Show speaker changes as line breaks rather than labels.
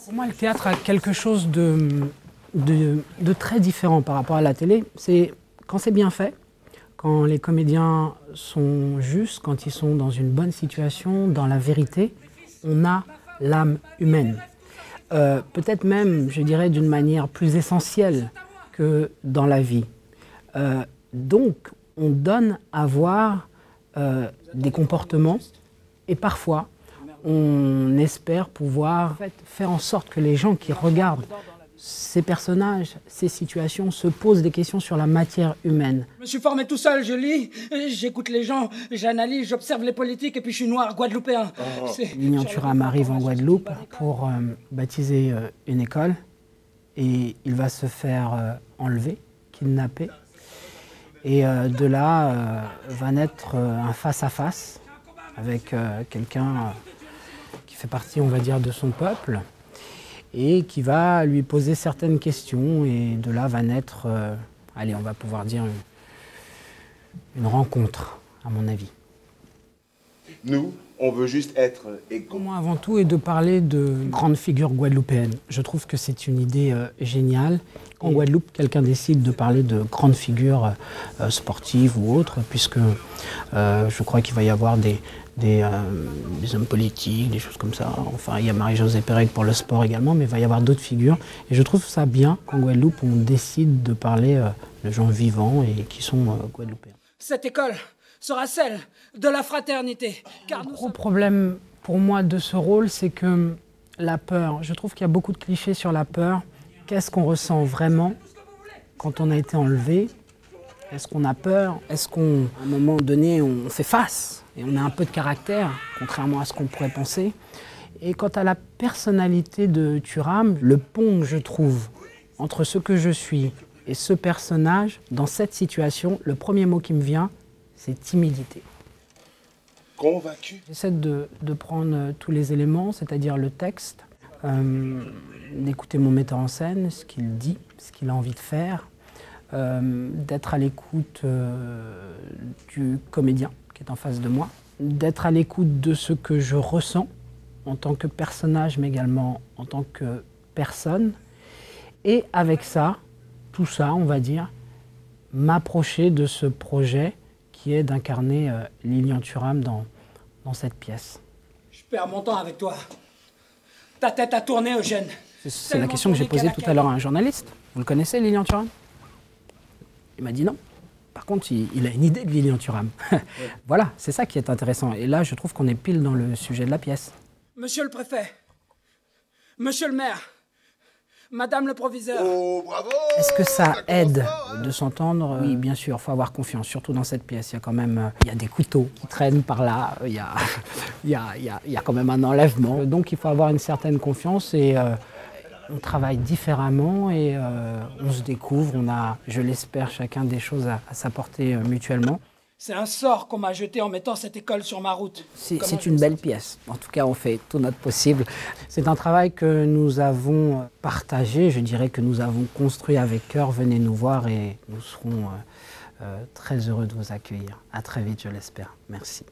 Pour moi, le théâtre a quelque chose de très différent par rapport à la télé. C'est quand c'est bien fait, quand les comédiens sont justes, quand ils sont dans une bonne situation, dans la vérité, on a l'âme humaine. Peut-être même, je dirais, d'une manière plus essentielle que dans la vie. Donc, on donne à voir des comportements et parfois, on espère pouvoir faire en sorte que les gens qui regardent ces personnages, ces situations, se posent des questions sur la matière humaine.
Je me suis formé tout seul, je lis, j'écoute les gens, j'analyse, j'observe les politiques et puis je suis noir, guadeloupéen.
Lilian Thuram arrive en Guadeloupe pour baptiser une école et il va se faire enlever, kidnapper. Et de là va naître un face-à-face avec quelqu'un qui fait partie, on va dire, de son peuple et qui va lui poser certaines questions et de là va naître, allez, on va pouvoir dire une rencontre, à mon avis.
Nous, on veut juste être égaux.
Pour moi, avant tout, est de parler de grandes figures guadeloupéennes. Je trouve que c'est une idée géniale. En Guadeloupe, quelqu'un décide de parler de grandes figures sportives ou autres, puisque je crois qu'il va y avoir des hommes politiques, des choses comme ça. Enfin, il y a Marie-Josée Pérec pour le sport également, mais il va y avoir d'autres figures. Et je trouve ça bien qu'en Guadeloupe, on décide de parler de gens vivants et qui sont guadeloupéens.
Cette école sera celle de la fraternité.
Le gros problème pour moi de ce rôle, c'est que la peur, je trouve qu'il y a beaucoup de clichés sur la peur. Qu'est-ce qu'on ressent vraiment quand on a été enlevé? Est-ce qu'on a peur? Est-ce qu'à un moment donné, on fait face? Et on a un peu de caractère, contrairement à ce qu'on pourrait penser. Et quant à la personnalité de Thuram, le pont que je trouve entre ce que je suis et ce personnage, dans cette situation, le premier mot qui me vient, c'est timidité.
Convaincu.
J'essaie de prendre tous les éléments, c'est-à-dire le texte, d'écouter mon metteur en scène, ce qu'il dit, ce qu'il a envie de faire, d'être à l'écoute du comédien qui est en face de moi, d'être à l'écoute de ce que je ressens en tant que personnage, mais également en tant que personne. Et avec ça, tout ça, on va dire, m'approcher de ce projet qui est d'incarner Lilian Thuram dans cette pièce.
Je perds mon temps avec toi. Ta tête a tourné, Eugène.
C'est la question que j'ai posée tout à l'heure à un journaliste. Vous le connaissez, Lilian Thuram? Il m'a dit non. Par contre, il a une idée de Lilian Thuram. Voilà, c'est ça qui est intéressant. Et là, je trouve qu'on est pile dans le sujet de la pièce.
Monsieur le préfet, monsieur le maire, madame le proviseur.
Oh, bravo!
Est-ce que ça aide de s'entendre? Oui, bien sûr, il faut avoir confiance, surtout dans cette pièce. Il y a quand même des couteaux qui traînent par là, il y a quand même un enlèvement. Donc il faut avoir une certaine confiance et on travaille différemment et on se découvre. On a, je l'espère, chacun des choses à s'apporter mutuellement.
C'est un sort qu'on m'a jeté en mettant cette école sur ma route.
C'est une belle pièce. En tout cas, on fait tout notre possible. C'est un travail que nous avons partagé, je dirais que nous avons construit avec cœur. Venez nous voir et nous serons très heureux de vous accueillir. À très vite, je l'espère. Merci.